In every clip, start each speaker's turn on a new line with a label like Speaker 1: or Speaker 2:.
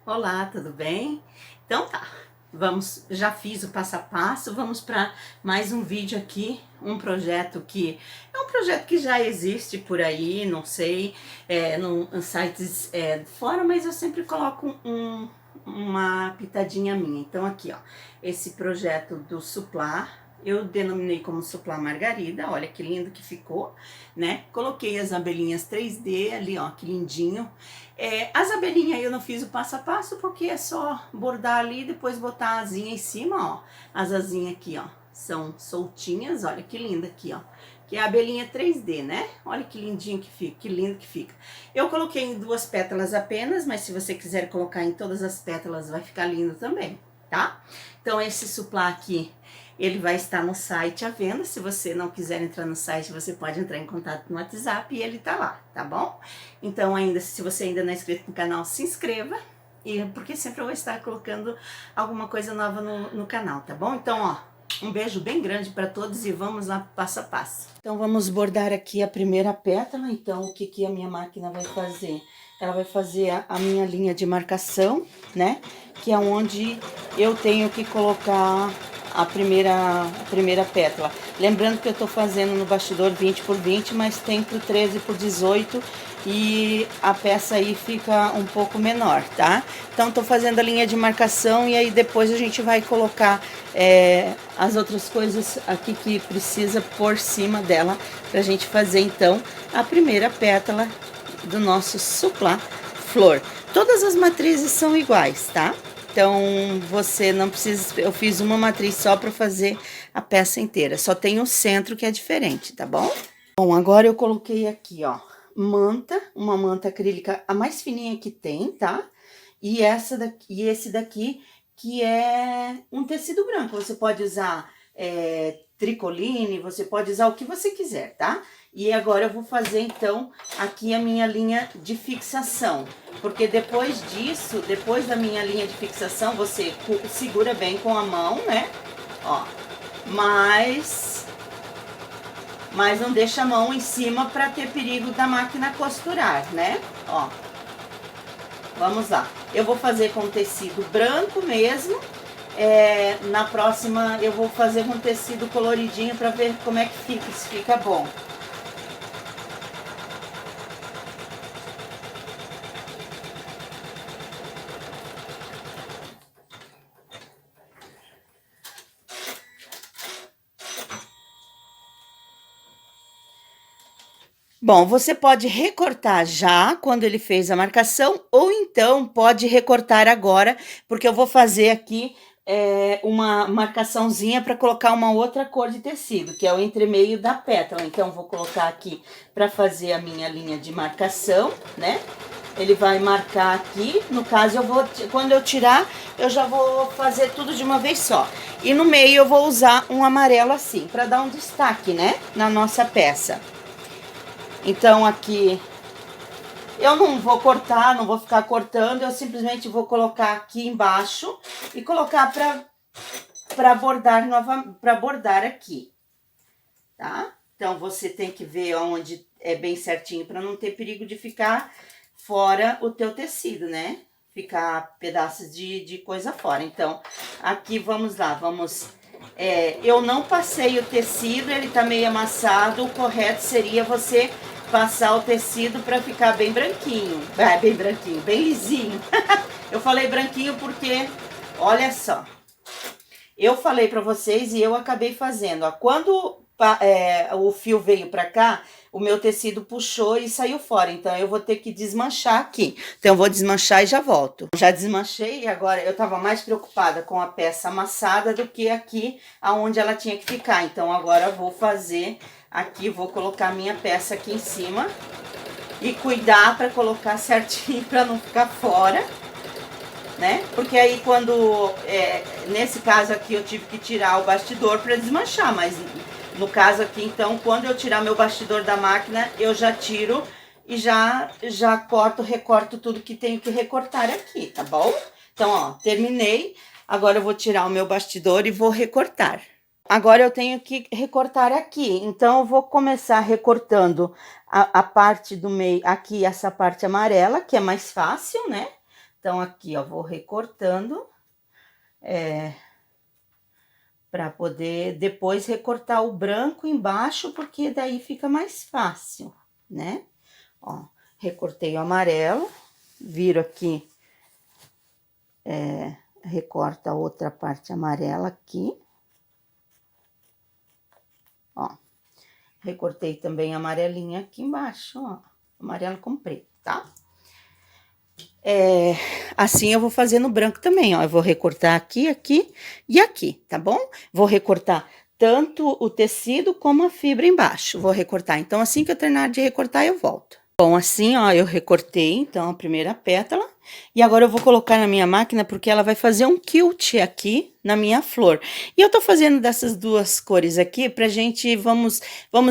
Speaker 1: Olá, tudo bem? Então tá, já fiz o passo a passo, vamos para mais um vídeo aqui, um projeto que é um projeto que já existe por aí, não sei, em sites fora, mas eu sempre coloco uma pitadinha minha. Então aqui, ó, esse projeto do Suplá, eu denominei como Suplá Margarida, olha que lindo que ficou, né? Coloquei as abelhinhas 3D ali, ó, que lindinho. As abelhinhas eu não fiz o passo a passo porque é só bordar ali e depois botar a asinha em cima, ó. As asinhas aqui, ó, são soltinhas, olha que linda aqui, ó. Que é a abelhinha 3D, né? Olha que lindinho que fica, que lindo que fica. Eu coloquei em 2 pétalas apenas, mas se você quiser colocar em todas as pétalas vai ficar lindo também, tá? Então esse suplá aqui, ele vai estar no site à venda. Se você não quiser entrar no site, você pode entrar em contato no WhatsApp e ele tá lá, tá bom? Então, se você ainda não é inscrito no canal, se inscreva, porque sempre eu vou estar colocando alguma coisa nova no canal, tá bom? Então, ó, um beijo bem grande para todos e vamos lá passo a passo. Então, vamos bordar aqui a primeira pétala. Então, o que a minha máquina vai fazer? Ela vai fazer a minha linha de marcação, né? Que é onde eu tenho que colocar a primeira pétala. Lembrando que eu tô fazendo no bastidor 20 por 20, mas tem pro 13 por 18 e a peça aí fica um pouco menor, tá? Então tô fazendo a linha de marcação e aí depois a gente vai colocar as outras coisas aqui que precisa por cima dela pra gente fazer então a primeira pétala do nosso suplá flor. Todas as matrizes são iguais, tá? Então, você não precisa... Eu fiz uma matriz só para fazer a peça inteira. Só tem o centro que é diferente, tá bom? Bom, agora eu coloquei aqui, ó, uma manta acrílica, a mais fininha que tem, tá? E esse daqui, que é um tecido branco. Você pode usar tricoline, você pode usar o que você quiser, tá? E agora eu vou fazer, então, aqui a minha linha de fixação. Porque depois disso, depois da minha linha de fixação, você segura bem com a mão, né? Ó, mas não deixa a mão em cima para ter perigo da máquina costurar, né? Ó, vamos lá. Eu vou fazer com tecido branco mesmo. Na próxima eu vou fazer com tecido coloridinho para ver como é que fica, se fica bom. Bom, você pode recortar já quando ele fez a marcação, ou então pode recortar agora, porque eu vou fazer aqui uma marcaçãozinha para colocar uma outra cor de tecido, que é o entremeio da pétala. Então, vou colocar aqui para fazer a minha linha de marcação, né? Ele vai marcar aqui, no caso, quando eu tirar, eu já vou fazer tudo de uma vez só. E no meio eu vou usar um amarelo assim, para dar um destaque, né, na nossa peça. Então, aqui, eu não vou cortar, não vou ficar cortando, eu simplesmente vou colocar aqui embaixo e colocar para bordar aqui, tá? Então, você tem que ver onde é bem certinho para não ter perigo de ficar fora o teu tecido, né? Ficar pedaços de coisa fora. Então, aqui vamos lá, eu não passei o tecido, ele tá meio amassado, o correto seria você passar o tecido para ficar bem branquinho. Bem branquinho, bem lisinho. Eu falei branquinho porque, olha só, eu falei para vocês e eu acabei fazendo, ó, quando o fio veio para cá, o meu tecido puxou e saiu fora, então eu vou ter que desmanchar aqui. Então eu vou desmanchar e já volto. Já desmanchei e agora eu tava mais preocupada com a peça amassada do que aqui aonde ela tinha que ficar. Então agora eu vou fazer aqui, vou colocar a minha peça aqui em cima e cuidar para colocar certinho para não ficar fora, né? Porque aí nesse caso aqui eu tive que tirar o bastidor para desmanchar, mas no caso aqui, então, quando eu tirar meu bastidor da máquina, eu já tiro e já recorto tudo que tenho que recortar aqui, tá bom? Então, ó, terminei. Agora eu vou tirar o meu bastidor e vou recortar. Agora eu tenho que recortar aqui, então eu vou começar recortando a parte do meio, aqui essa parte amarela, que é mais fácil, né? Então, aqui, ó, vou recortando, para poder depois recortar o branco embaixo, porque daí fica mais fácil, né? Ó, recortei o amarelo, viro aqui, recorta a outra parte amarela aqui. Ó, recortei também a amarelinha aqui embaixo, ó, amarelo com preto, tá? Assim eu vou fazer no branco também, ó, eu vou recortar aqui, aqui e aqui, tá bom? Vou recortar tanto o tecido como a fibra embaixo, vou recortar. Então, assim que eu terminar de recortar, eu volto. Bom, assim, ó, eu recortei, então, a primeira pétala. E agora eu vou colocar na minha máquina, porque ela vai fazer um quilt aqui na minha flor. E eu tô fazendo dessas duas cores aqui pra gente, vamos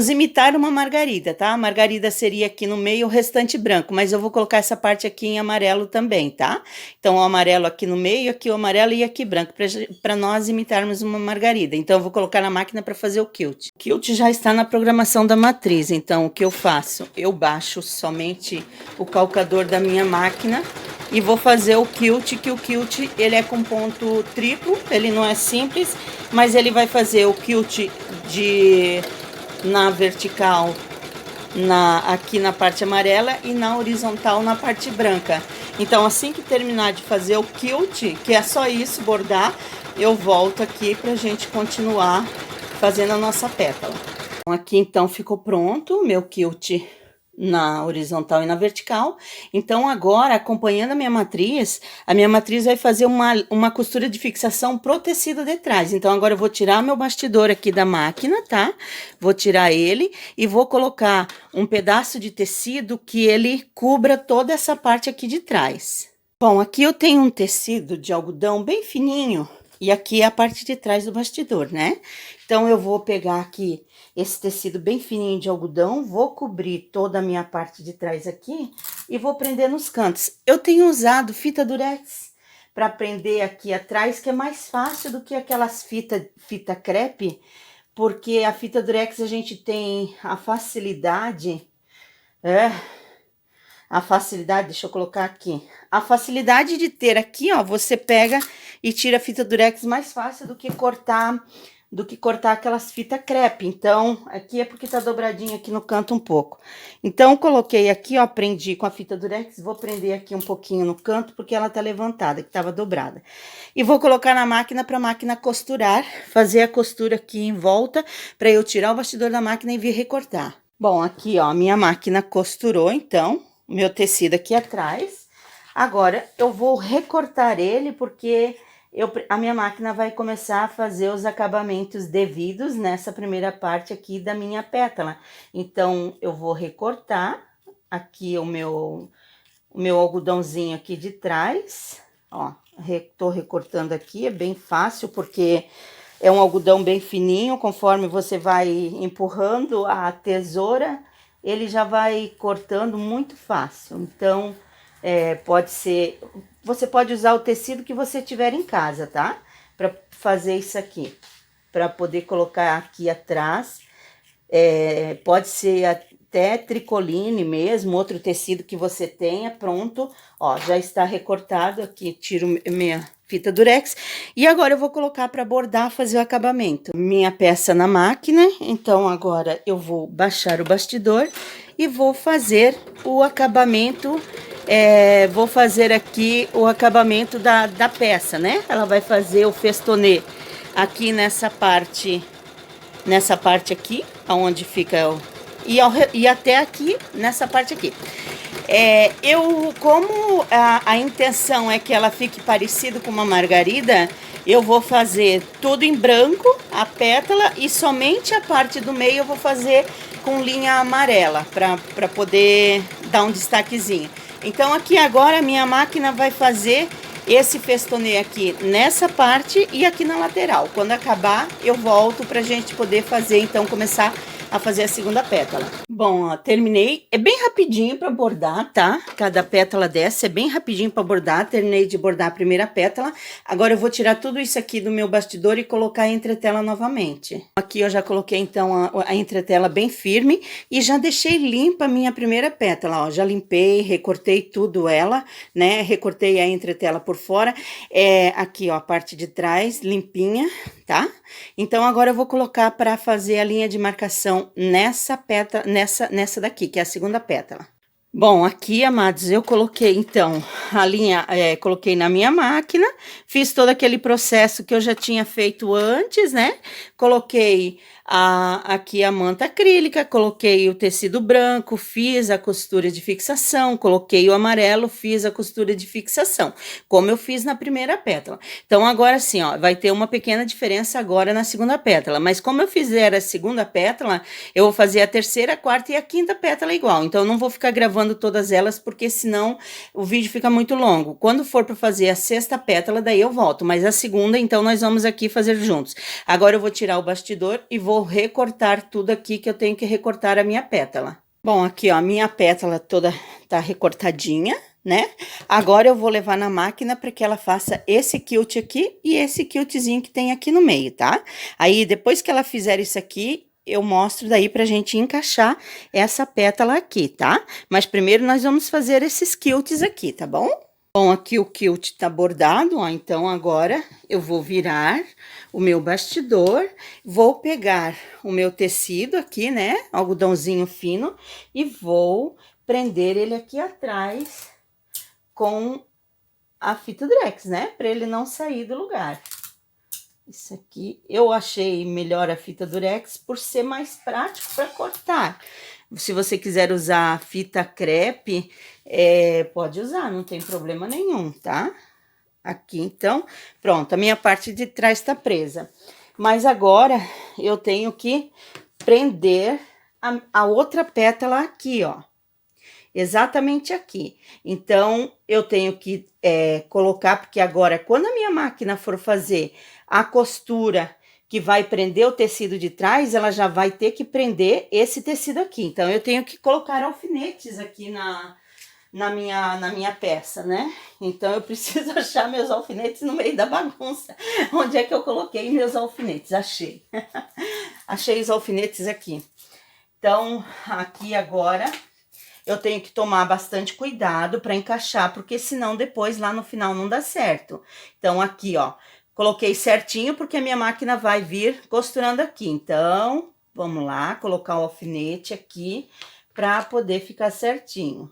Speaker 1: imitar uma margarida, tá? A margarida seria aqui no meio, o restante branco, mas eu vou colocar essa parte aqui em amarelo também, tá? Então, o amarelo aqui no meio, aqui o amarelo e aqui branco, pra nós imitarmos uma margarida. Então, eu vou colocar na máquina pra fazer o quilt. O quilt já está na programação da matriz, então, o que eu faço? Eu baixo somente o calcador da minha máquina e vou fazer o quilt, que o quilt ele é com ponto triplo, ele não é simples, mas ele vai fazer o quilt na vertical, aqui na parte amarela e na horizontal na parte branca. Então, assim que terminar de fazer o quilt, que é só isso, bordar, eu volto aqui pra gente continuar fazendo a nossa pétala. Então, aqui então ficou pronto o meu quilt na horizontal e na vertical. Então, agora, acompanhando a minha matriz vai fazer uma costura de fixação pro tecido de trás. Então, agora eu vou tirar meu bastidor aqui da máquina, tá? Vou tirar ele e vou colocar um pedaço de tecido que ele cubra toda essa parte aqui de trás. Bom, aqui eu tenho um tecido de algodão bem fininho e aqui é a parte de trás do bastidor, né? Então, eu vou pegar aqui esse tecido bem fininho de algodão, vou cobrir toda a minha parte de trás aqui e vou prender nos cantos. Eu tenho usado fita durex para prender aqui atrás, que é mais fácil do que aquelas fita crepe, porque a fita durex a gente tem a facilidade, deixa eu colocar aqui, a facilidade de ter aqui, ó, você pega e tira a fita durex mais fácil do que cortar aquelas fitas crepe. Então, aqui é porque tá dobradinho aqui no canto um pouco. Então, coloquei aqui, ó, prendi com a fita durex, vou prender aqui um pouquinho no canto, porque ela tá levantada, que tava dobrada. E vou colocar na máquina pra máquina costurar, fazer a costura aqui em volta, pra eu tirar o bastidor da máquina e vir recortar. Bom, aqui, ó, minha máquina costurou, então, o meu tecido aqui atrás. Agora, eu vou recortar ele, porque a minha máquina vai começar a fazer os acabamentos devidos nessa primeira parte aqui da minha pétala. Então, eu vou recortar aqui o meu algodãozinho aqui de trás, ó, tô recortando aqui, é bem fácil, porque é um algodão bem fininho, conforme você vai empurrando a tesoura, ele já vai cortando muito fácil. Então, você pode usar o tecido que você tiver em casa, tá? Para fazer isso aqui, para poder colocar aqui atrás. Pode ser até tricoline mesmo, outro tecido que você tenha, pronto. Ó, já está recortado aqui, tiro minha fita durex. E agora eu vou colocar para bordar, fazer o acabamento. Minha peça na máquina, então agora eu vou baixar o bastidor e vou fazer o acabamento. Vou fazer aqui o acabamento da peça, né? Ela vai fazer o festonê aqui nessa parte aqui, aonde fica e até aqui, nessa parte aqui. Como a intenção é que ela fique parecida com uma margarida, eu vou fazer tudo em branco, a pétala, e somente a parte do meio eu vou fazer com linha amarela, para poder dar um destaquezinho. Então, aqui agora a minha máquina vai fazer esse festonê aqui nessa parte e aqui na lateral. Quando acabar, eu volto pra gente poder fazer, então, começar a fazer a segunda pétala. Bom, ó, terminei. É bem rapidinho para bordar, tá? Cada pétala dessa é bem rapidinho para bordar. Terminei de bordar a primeira pétala. Agora eu vou tirar tudo isso aqui do meu bastidor e colocar a entretela novamente. Aqui eu já coloquei então a entretela bem firme e já deixei limpa a minha primeira pétala, ó. Já limpei, recortei tudo ela, né? Recortei a entretela por fora. Aqui, ó, a parte de trás limpinha, tá? Então agora eu vou colocar para fazer a linha de marcação nessa pétala, nessa daqui, que é a segunda pétala. Bom, aqui, amados, eu coloquei, então, a linha, coloquei na minha máquina, fiz todo aquele processo que eu já tinha feito antes, né? Coloquei aqui a manta acrílica, coloquei o tecido branco, fiz a costura de fixação, coloquei o amarelo, fiz a costura de fixação, como eu fiz na primeira pétala. Então, agora sim, ó, vai ter uma pequena diferença agora na segunda pétala, mas como eu fizer a segunda pétala, eu vou fazer a terceira, a quarta e a quinta pétala igual, então eu não vou ficar gravando todas elas, porque senão o vídeo fica muito longo. Quando for para fazer a sexta pétala, daí eu volto, mas a segunda, então, nós vamos aqui fazer juntos. Agora eu vou tirar o bastidor e vou recortar tudo aqui que eu tenho que recortar a minha pétala. Bom, aqui, ó, a minha pétala toda tá recortadinha, né? Agora eu vou levar na máquina para que ela faça esse quilt aqui e esse quiltzinho que tem aqui no meio, tá? Aí, depois que ela fizer isso aqui, eu mostro daí pra gente encaixar essa pétala aqui, tá? Mas primeiro nós vamos fazer esses quilts aqui, tá bom? Bom, aqui o quilt tá bordado, ó, então agora eu vou virar o meu bastidor, vou pegar o meu tecido aqui, né, algodãozinho fino, e vou prender ele aqui atrás com a fita Durex, né, para ele não sair do lugar. Isso aqui, eu achei melhor a fita Durex por ser mais prático para cortar. Se você quiser usar fita crepe, pode usar, não tem problema nenhum, tá? Aqui, então, pronto, a minha parte de trás tá presa. Mas agora, eu tenho que prender a outra pétala aqui, ó. Exatamente aqui. Então, eu tenho que colocar, porque agora, quando a minha máquina for fazer a costura que vai prender o tecido de trás, ela já vai ter que prender esse tecido aqui. Então, eu tenho que colocar alfinetes aqui na minha peça, né? Então, eu preciso achar meus alfinetes no meio da bagunça. Onde é que eu coloquei meus alfinetes? Achei. Achei os alfinetes aqui. Então, aqui agora, eu tenho que tomar bastante cuidado para encaixar, porque senão depois lá no final não dá certo. Então, aqui, ó, coloquei certinho, porque a minha máquina vai vir costurando aqui. Então, vamos lá, colocar o alfinete aqui para poder ficar certinho.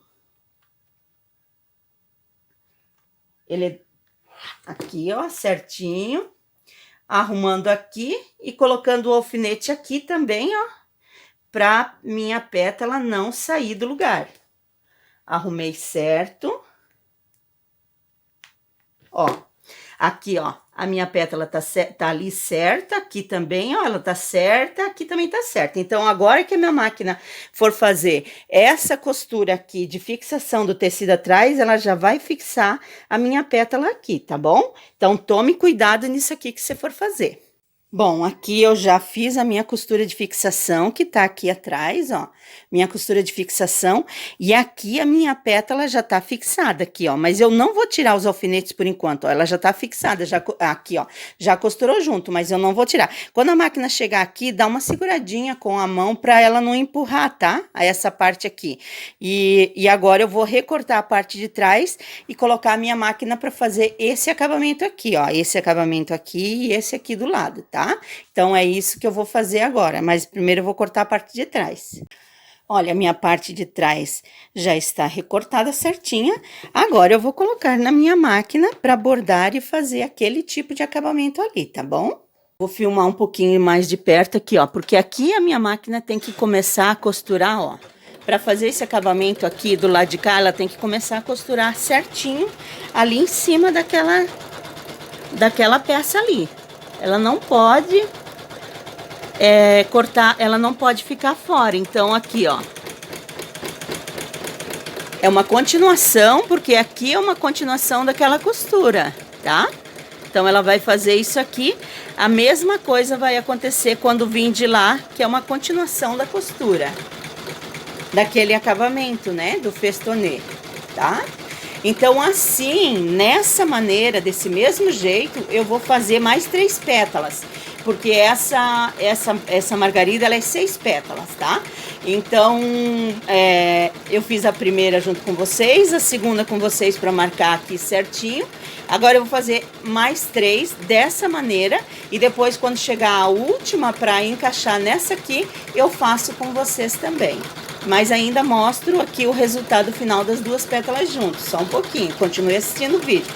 Speaker 1: Ele aqui, ó, certinho, arrumando aqui e colocando o alfinete aqui também, ó, para minha pétala não sair do lugar. Arrumei certo. Ó, aqui, ó, a minha pétala tá ali certa, aqui também, ó, ela tá certa, aqui também tá certa. Então, agora que a minha máquina for fazer essa costura aqui de fixação do tecido atrás, ela já vai fixar a minha pétala aqui, tá bom? Então, tome cuidado nisso aqui que você for fazer. Bom, aqui eu já fiz a minha costura de fixação, que tá aqui atrás, ó, minha costura de fixação, e aqui a minha pétala já tá fixada aqui, ó, mas eu não vou tirar os alfinetes por enquanto, ó, ela já tá fixada, já, aqui, ó, já costurou junto, mas eu não vou tirar. Quando a máquina chegar aqui, dá uma seguradinha com a mão pra ela não empurrar, tá? Essa parte aqui. E agora eu vou recortar a parte de trás e colocar a minha máquina pra fazer esse acabamento aqui, ó, esse acabamento aqui e esse aqui do lado, tá? Então, é isso que eu vou fazer agora, mas primeiro eu vou cortar a parte de trás. Olha, a minha parte de trás já está recortada certinha, agora eu vou colocar na minha máquina para bordar e fazer aquele tipo de acabamento ali, tá bom? Vou filmar um pouquinho mais de perto aqui, ó, porque aqui a minha máquina tem que começar a costurar, ó. Para fazer esse acabamento aqui do lado de cá, ela tem que começar a costurar certinho ali em cima daquela peça ali. Ela não pode cortar, ela não pode ficar fora. Então, aqui, ó. É uma continuação, porque aqui é uma continuação daquela costura, tá? Então ela vai fazer isso aqui. A mesma coisa vai acontecer quando vir de lá, que é uma continuação da costura, daquele acabamento, né, do festonê, tá? Então assim, nessa maneira, desse mesmo jeito, eu vou fazer mais 3 pétalas, porque essa margarida, ela é 6 pétalas, tá? Então, eu fiz a primeira junto com vocês, a segunda com vocês para marcar aqui certinho. Agora eu vou fazer mais 3 dessa maneira, e depois quando chegar a última para encaixar nessa aqui, eu faço com vocês também. Mas ainda mostro aqui o resultado final das 2 pétalas juntos, só um pouquinho. Continue assistindo o vídeo.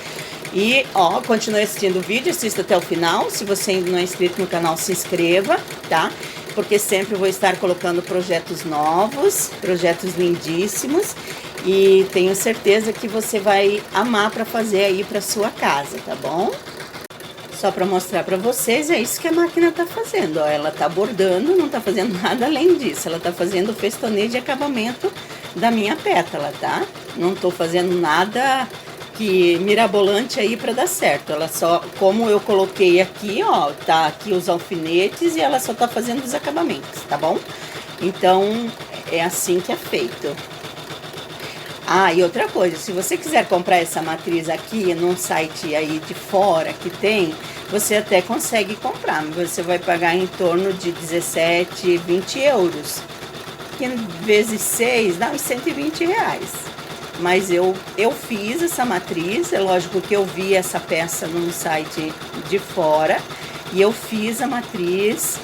Speaker 1: E, ó, continue assistindo o vídeo, assista até o final. Se você ainda não é inscrito no canal, se inscreva, tá? Porque sempre eu vou estar colocando projetos novos, projetos lindíssimos. E tenho certeza que você vai amar para fazer aí para sua casa, tá bom? Só para mostrar para vocês, é isso que a máquina tá fazendo, ó. Ela tá bordando, não tá fazendo nada além disso. Ela tá fazendo o festonê de acabamento da minha pétala, tá? Não tô fazendo nada que mirabolante aí para dar certo. Ela só, como eu coloquei aqui, ó, tá aqui os alfinetes e ela só tá fazendo os acabamentos, tá bom? Então, é assim que é feito. Ah, e outra coisa, se você quiser comprar essa matriz aqui num site aí de fora que tem, você até consegue comprar, mas você vai pagar em torno de 17, 20 euros. Que vezes 6 dá uns 120 reais. Mas eu fiz essa matriz, é lógico que eu vi essa peça num site de fora, e eu fiz a matriz.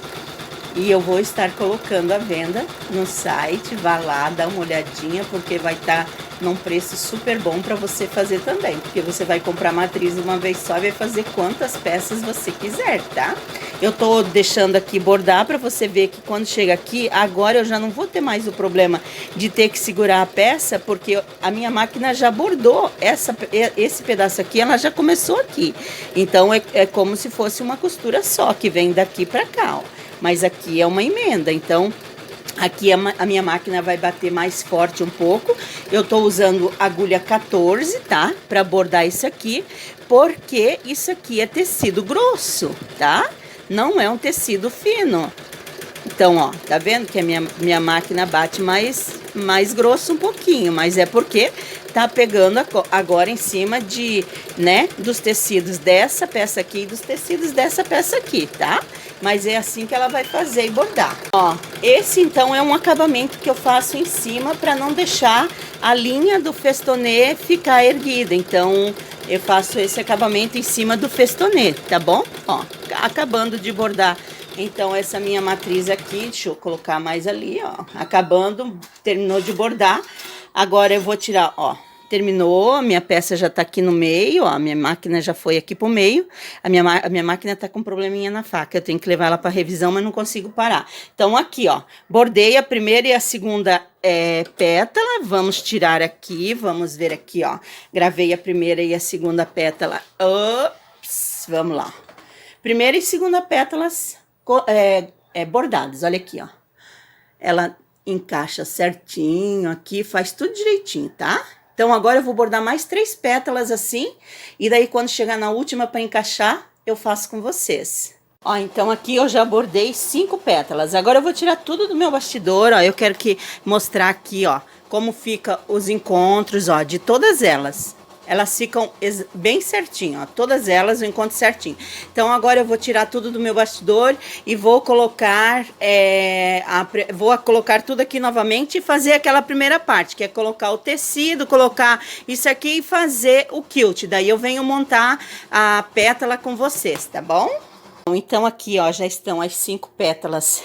Speaker 1: E eu vou estar colocando à venda no site, vá lá, dá uma olhadinha, porque vai estar num preço super bom para você fazer também. Porque você vai comprar a matriz uma vez só e vai fazer quantas peças você quiser, tá? Eu tô deixando aqui bordar para você ver que quando chega aqui, agora eu já não vou ter mais o problema de ter que segurar a peça, porque a minha máquina já bordou esse pedaço aqui, ela já começou aqui. Então é como se fosse uma costura só, que vem daqui para cá, ó. Mas aqui é uma emenda, então aqui a minha máquina vai bater mais forte um pouco. Eu tô usando agulha 14, tá? Para bordar isso aqui, porque isso aqui é tecido grosso, tá? Não é um tecido fino. Então, ó, tá vendo que a minha máquina bate mais grosso um pouquinho, mas é porque tá pegando agora em cima dos tecidos dessa peça aqui e dos tecidos dessa peça aqui, tá? Mas é assim que ela vai fazer e bordar. Ó, esse então é um acabamento que eu faço em cima para não deixar a linha do festonê ficar erguida. Então, eu faço esse acabamento em cima do festonê, tá bom? Ó, acabando de bordar. Então, essa minha matriz aqui, deixa eu colocar mais ali, ó. Acabando, terminou de bordar. Agora eu vou tirar, ó. Terminou, a minha peça já tá aqui no meio, ó. A minha máquina já foi aqui pro meio. A minha máquina tá com um probleminha na faca. Eu tenho que levar ela pra revisão, mas não consigo parar. Então, aqui, ó. Bordei a primeira e a segunda pétala. Vamos tirar aqui, vamos ver aqui, ó. Gravei a primeira e a segunda pétala. Ops, vamos lá. Primeira e segunda pétalas bordadas, olha aqui, ó. Ela encaixa certinho aqui, faz tudo direitinho, tá? Então, agora eu vou bordar mais 3 pétalas assim, e daí quando chegar na última para encaixar, eu faço com vocês. Ó, então aqui eu já bordei 5 pétalas. Agora eu vou tirar tudo do meu bastidor, ó. Eu quero mostrar aqui, ó, como fica os encontros, ó, de todas elas. Elas ficam bem certinho, ó, todas elas eu encontro certinho. Então agora eu vou tirar tudo do meu bastidor e vou colocar tudo aqui novamente e fazer aquela primeira parte, que é colocar o tecido, colocar isso aqui e fazer o quilt. Daí eu venho montar a pétala com vocês, tá bom? Então aqui, ó, já estão as 5 pétalas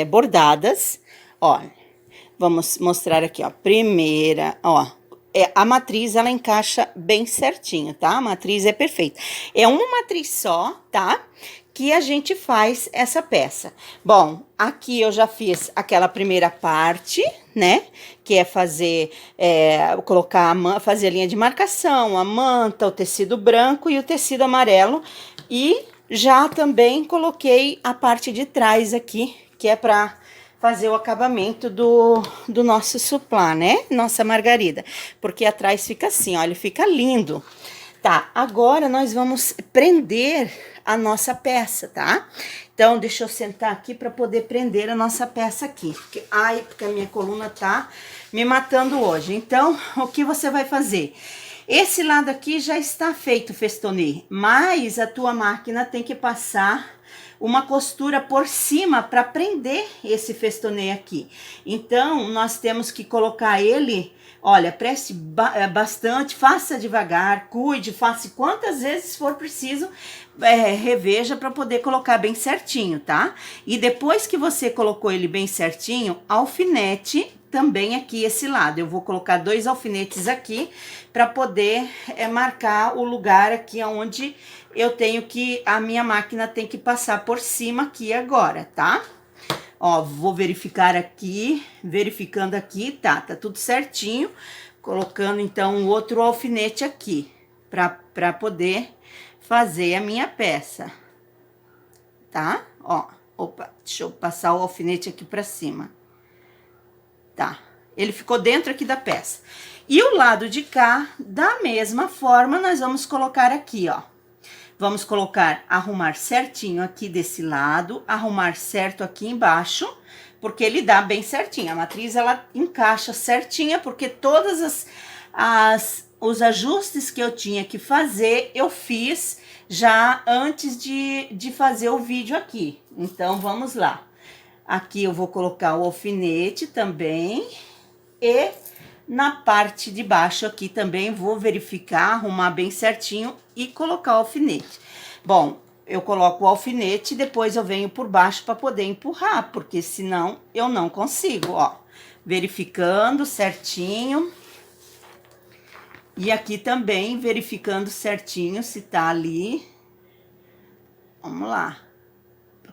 Speaker 1: bordadas, ó. Vamos mostrar aqui, ó, primeira, ó. A matriz, ela encaixa bem certinho, tá? A matriz é perfeita. É uma matriz só, tá? Que a gente faz essa peça. Bom, aqui eu já fiz aquela primeira parte, né? Que é fazer a linha de marcação, a manta, o tecido branco e o tecido amarelo. E já também coloquei a parte de trás aqui, que é pra fazer o acabamento do nosso suplá, né? Nossa margarida. Porque atrás fica assim, olha, fica lindo. Tá, agora nós vamos prender a nossa peça, tá? Então, deixa eu sentar aqui para poder prender a nossa peça aqui. Porque a minha coluna tá me matando hoje. Então, o que você vai fazer? Esse lado aqui já está feito o festonê, mas a tua máquina tem que passar uma costura por cima para prender esse festonê aqui. Então, nós temos que colocar ele... Olha, preste bastante, faça devagar, cuide, faça quantas vezes for preciso, reveja para poder colocar bem certinho, tá? E depois que você colocou ele bem certinho, alfinete também aqui esse lado. Eu vou colocar 2 alfinetes aqui para poder marcar o lugar aqui onde eu tenho que, a minha máquina tem que passar por cima aqui agora, tá? Ó, vou verificar aqui, verificando aqui, tá tudo certinho. Colocando, então, um outro alfinete aqui, pra poder fazer a minha peça, tá? Ó, opa, deixa eu passar o alfinete aqui pra cima. Tá, ele ficou dentro aqui da peça. E o lado de cá, da mesma forma, nós vamos colocar aqui, ó. Vamos colocar, arrumar certinho aqui desse lado, arrumar certo aqui embaixo, porque ele dá bem certinho. A matriz, ela encaixa certinha, porque todas os ajustes que eu tinha que fazer, eu fiz já antes de fazer o vídeo aqui. Então, vamos lá. Aqui eu vou colocar o alfinete também e... Na parte de baixo aqui também vou verificar, arrumar bem certinho e colocar o alfinete. Bom, eu coloco o alfinete e depois eu venho por baixo para poder empurrar, porque senão eu não consigo, ó. Verificando certinho. E aqui também verificando certinho se tá ali. Vamos lá.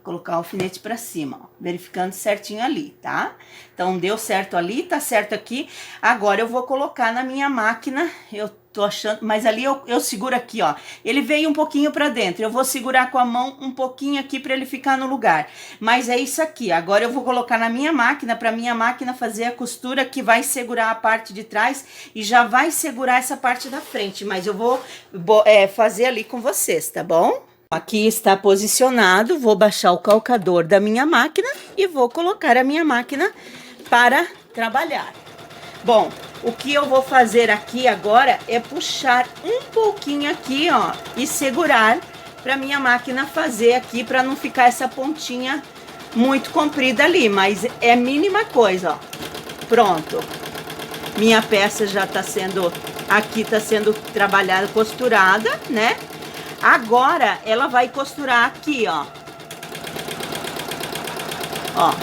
Speaker 1: Colocar o alfinete pra cima, ó, verificando certinho ali, tá? Então, deu certo ali, tá certo aqui. Agora, eu vou colocar na minha máquina, eu tô achando... Mas ali eu seguro aqui, ó. Ele veio um pouquinho pra dentro, eu vou segurar com a mão um pouquinho aqui pra ele ficar no lugar. Mas é isso aqui, agora eu vou colocar na minha máquina, pra minha máquina fazer a costura que vai segurar a parte de trás e já vai segurar essa parte da frente. Mas eu vou fazer ali com vocês, tá bom? Aqui está posicionado, vou baixar o calcador da minha máquina e vou colocar a minha máquina para trabalhar. Bom, o que eu vou fazer aqui agora é puxar um pouquinho aqui, ó, e segurar para minha máquina fazer aqui, para não ficar essa pontinha muito comprida ali, mas é mínima coisa, ó. Pronto. Minha peça já tá sendo, aqui tá sendo trabalhada, costurada, né? Agora, ela vai costurar aqui, ó. Ó.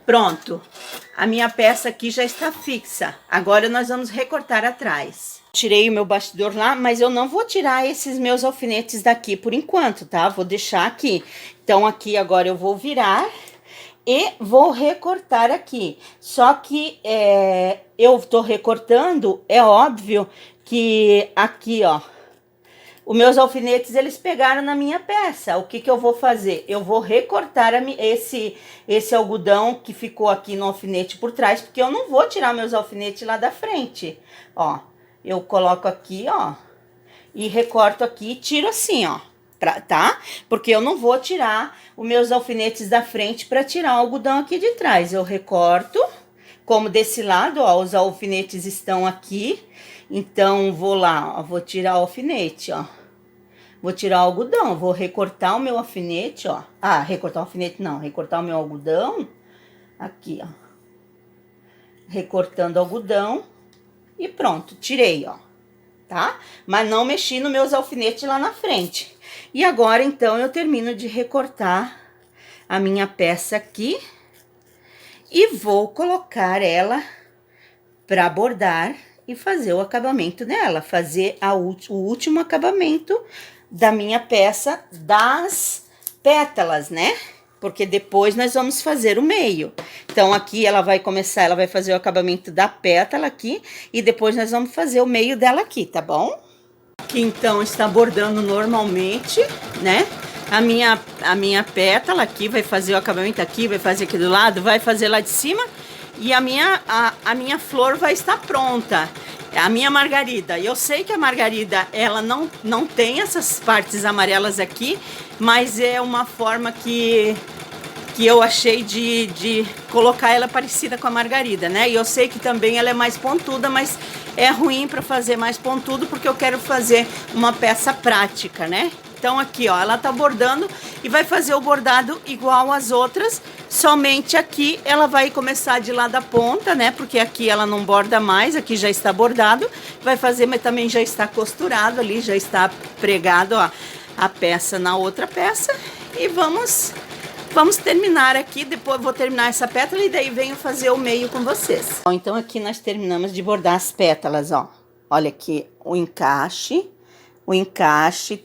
Speaker 1: Pronto. A minha peça aqui já está fixa. Agora, nós vamos recortar atrás. Tirei o meu bastidor lá, mas eu não vou tirar esses meus alfinetes daqui por enquanto, tá? Vou deixar aqui. Então, aqui agora eu vou virar... E vou recortar aqui, só que eu tô recortando, é óbvio que aqui, ó, os meus alfinetes, eles pegaram na minha peça. O que que eu vou fazer? Eu vou recortar esse algodão que ficou aqui no alfinete por trás, porque eu não vou tirar meus alfinetes lá da frente. Ó, eu coloco aqui, ó, e recorto aqui e tiro assim, ó. Tá? Porque eu não vou tirar os meus alfinetes da frente para tirar o algodão aqui de trás. Eu recorto, como desse lado, ó, os alfinetes estão aqui. Então, vou lá, ó, vou tirar o alfinete, ó. Vou tirar o algodão, vou recortar o meu alfinete, ó. Ah, recortar o alfinete não, recortar o meu algodão. Aqui, ó. Recortando o algodão e pronto, tirei, ó. Tá? Mas não mexi nos meus alfinetes lá na frente. E agora, então, eu termino de recortar a minha peça aqui e vou colocar ela para bordar e fazer o acabamento dela, fazer o último acabamento da minha peça das pétalas, né? Porque depois nós vamos fazer o meio. Então, aqui ela vai começar, ela vai fazer o acabamento da pétala aqui e depois nós vamos fazer o meio dela aqui, tá bom? Aqui, então, está bordando normalmente, né? a minha pétala aqui, vai fazer o acabamento aqui, vai fazer aqui do lado, vai fazer lá de cima. E a minha flor vai estar pronta. A minha margarida. Eu sei que a margarida, ela não tem essas partes amarelas aqui, mas é uma forma que eu achei de colocar ela parecida com a margarida, né? E eu sei que também ela é mais pontuda, mas é ruim para fazer mais pontudo porque eu quero fazer uma peça prática, né? Então aqui, ó, ela tá bordando e vai fazer o bordado igual as outras, somente aqui ela vai começar de lá da ponta, né? Porque aqui ela não borda mais, aqui já está bordado, vai fazer, mas também já está costurado ali, já está pregado, ó, a peça na outra peça. E vamos terminar aqui, depois vou terminar essa pétala e daí venho fazer o meio com vocês. Bom, então aqui nós terminamos de bordar as pétalas, ó. Olha aqui o encaixe,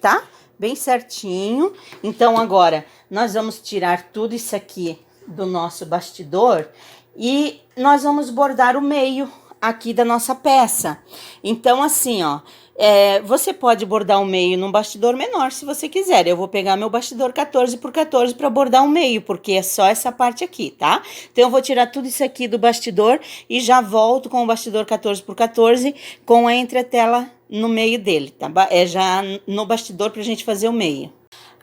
Speaker 1: tá? Bem certinho. Então agora nós vamos tirar tudo isso aqui do nosso bastidor e nós vamos bordar o meio aqui da nossa peça. Então assim, ó, você pode bordar o meio num bastidor menor se você quiser. Eu vou pegar meu bastidor 14 por 14 para bordar o meio, porque é só essa parte aqui, tá? Então eu vou tirar tudo isso aqui do bastidor e já volto com o bastidor 14 por 14 com a entretela no meio dele, tá? Já no bastidor pra gente fazer o meio.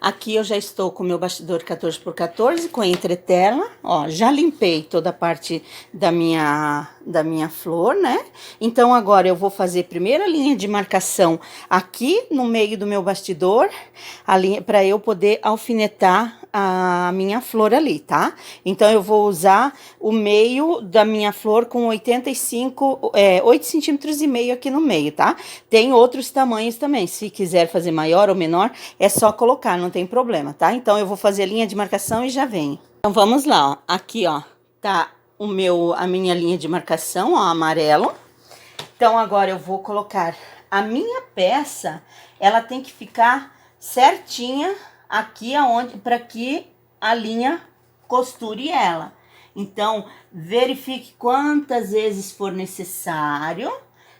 Speaker 1: Aqui eu já estou com o meu bastidor 14 por 14 com a entretela, ó, já limpei toda a parte da minha flor, né? Então agora eu vou fazer primeiro a linha de marcação aqui no meio do meu bastidor, para eu poder alfinetar a minha flor ali, tá? Então eu vou usar o meio da minha flor com 8 centímetros e meio aqui no meio, tá? Tem outros tamanhos também, se quiser fazer maior ou menor, é só colocar, não tem problema, tá? Então eu vou fazer a linha de marcação e já venho. Então vamos lá, ó. Aqui, ó, tá a minha linha de marcação, ó, amarelo. Então agora eu vou colocar a minha peça, ela tem que ficar certinha aqui para que a linha costure ela. Então verifique quantas vezes for necessário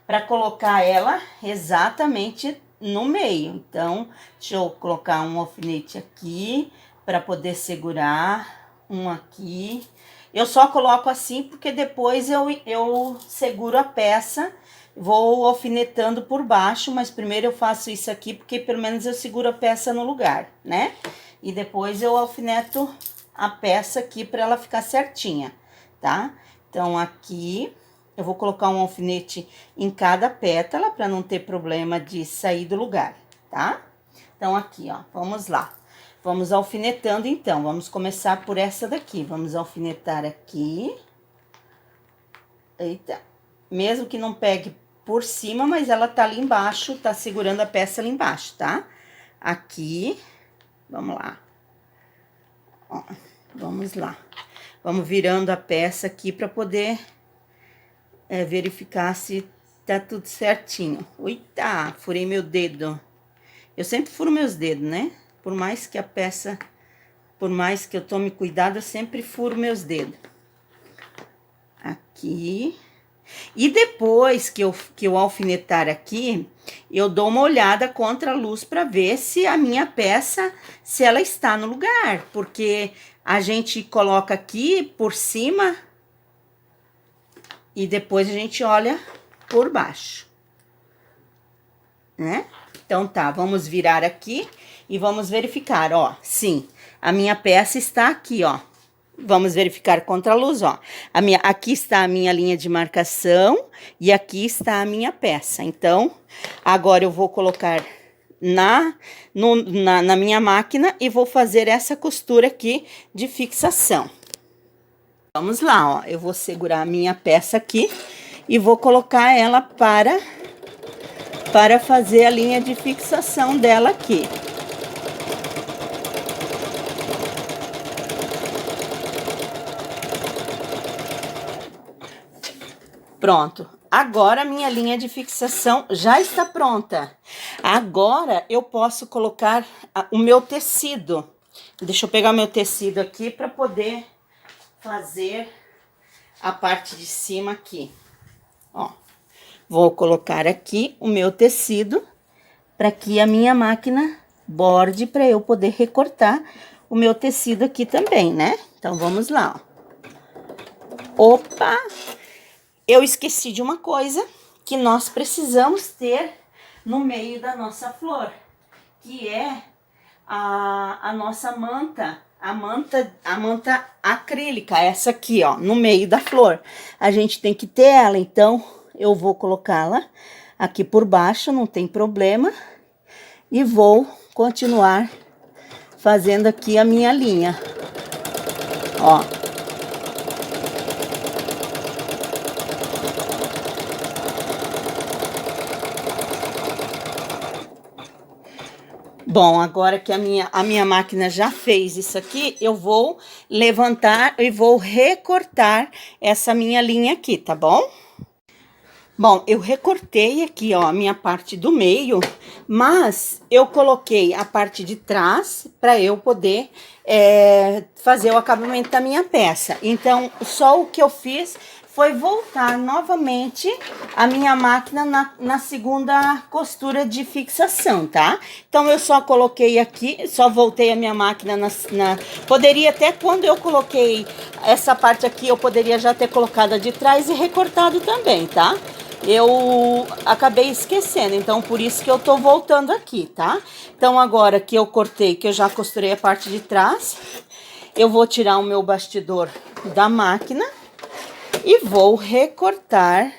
Speaker 1: para colocar ela exatamente no meio. Então deixa eu colocar um alfinete aqui para poder segurar, um aqui. Eu só coloco assim porque depois eu seguro a peça, vou alfinetando por baixo, mas primeiro eu faço isso aqui porque pelo menos eu seguro a peça no lugar, né? E depois eu alfineto a peça aqui para ela ficar certinha, tá? Então aqui eu vou colocar um alfinete em cada pétala para não ter problema de sair do lugar, tá? Então aqui, ó, vamos lá. Vamos alfinetando, então. Vamos começar por essa daqui. Vamos alfinetar aqui. Eita. Mesmo que não pegue por cima, mas ela tá ali embaixo, tá segurando a peça ali embaixo, tá? Aqui. Vamos lá. Ó, vamos lá. Vamos virando a peça aqui pra poder verificar se tá tudo certinho. Eita, furei meu dedo. Eu sempre furo meus dedos, né? Por mais que eu tome cuidado, eu sempre furo meus dedos. Aqui. E depois que eu alfinetar aqui, eu dou uma olhada contra a luz para ver se a minha peça, se ela está no lugar. Porque a gente coloca aqui por cima e depois a gente olha por baixo, né? Então tá, vamos virar aqui e vamos verificar, ó. Sim, a minha peça está aqui, ó. Vamos verificar contra a luz, ó. Aqui está a minha linha de marcação e aqui está a minha peça. Então, agora eu vou colocar na minha máquina e vou fazer essa costura aqui de fixação. Vamos lá, ó. Eu vou segurar a minha peça aqui e vou colocar ela para fazer a linha de fixação dela aqui. Pronto. Agora a minha linha de fixação já está pronta. Agora eu posso colocar o meu tecido. Deixa eu pegar o meu tecido aqui para poder fazer a parte de cima aqui. Ó. Vou colocar aqui o meu tecido para que a minha máquina borde para eu poder recortar o meu tecido aqui também, né? Então, vamos lá, ó. Opa! Eu esqueci de uma coisa que nós precisamos ter no meio da nossa flor, que é a nossa manta, a manta acrílica, essa aqui, ó, no meio da flor. A gente tem que ter ela, então eu vou colocá-la aqui por baixo, não tem problema. E vou continuar fazendo aqui a minha linha, ó. Bom, agora que a minha máquina já fez isso aqui, eu vou levantar e vou recortar essa minha linha aqui, tá bom? Bom, eu recortei aqui, ó, a minha parte do meio, mas eu coloquei a parte de trás para eu poder fazer o acabamento da minha peça. Então, só o que eu fiz foi voltar novamente a minha máquina na segunda costura de fixação, tá? Então, eu só coloquei aqui, só voltei a minha máquina Poderia até, quando eu coloquei essa parte aqui, eu poderia já ter colocado a de trás e recortado também, tá? Eu acabei esquecendo, então por isso que eu tô voltando aqui, tá? Então agora que eu cortei, que eu já costurei a parte de trás, eu vou tirar o meu bastidor da máquina e vou recortar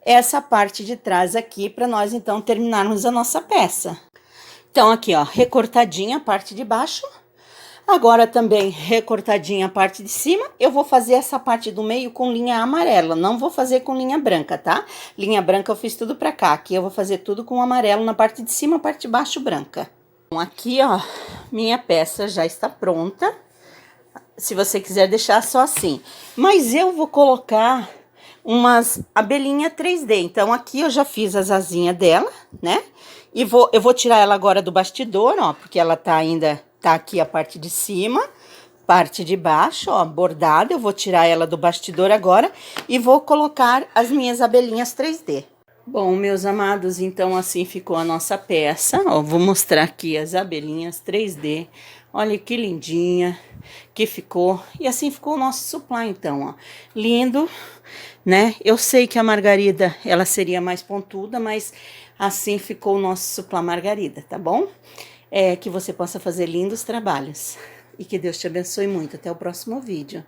Speaker 1: essa parte de trás aqui para nós então terminarmos a nossa peça. Então aqui, ó, recortadinha a parte de baixo. Agora também recortadinha a parte de cima, eu vou fazer essa parte do meio com linha amarela, não vou fazer com linha branca, tá? Linha branca eu fiz tudo pra cá, aqui eu vou fazer tudo com amarelo na parte de cima, a parte de baixo branca. Então, aqui, ó, minha peça já está pronta, se você quiser deixar só assim. Mas eu vou colocar umas abelhinha 3D, então aqui eu já fiz as asinhas dela, né? E eu vou tirar ela agora do bastidor, ó, porque ela tá ainda... Tá aqui a parte de cima, parte de baixo, ó, bordada. Eu vou tirar ela do bastidor agora e vou colocar as minhas abelhinhas 3D. Bom, meus amados, então assim ficou a nossa peça, ó. Vou mostrar aqui as abelhinhas 3D. Olha que lindinha que ficou. E assim ficou o nosso supply, então, ó. Lindo, né? Eu sei que a margarida, ela seria mais pontuda, mas assim ficou o nosso supply margarida, tá bom? Que você possa fazer lindos trabalhos. E que Deus te abençoe muito. Até o próximo vídeo.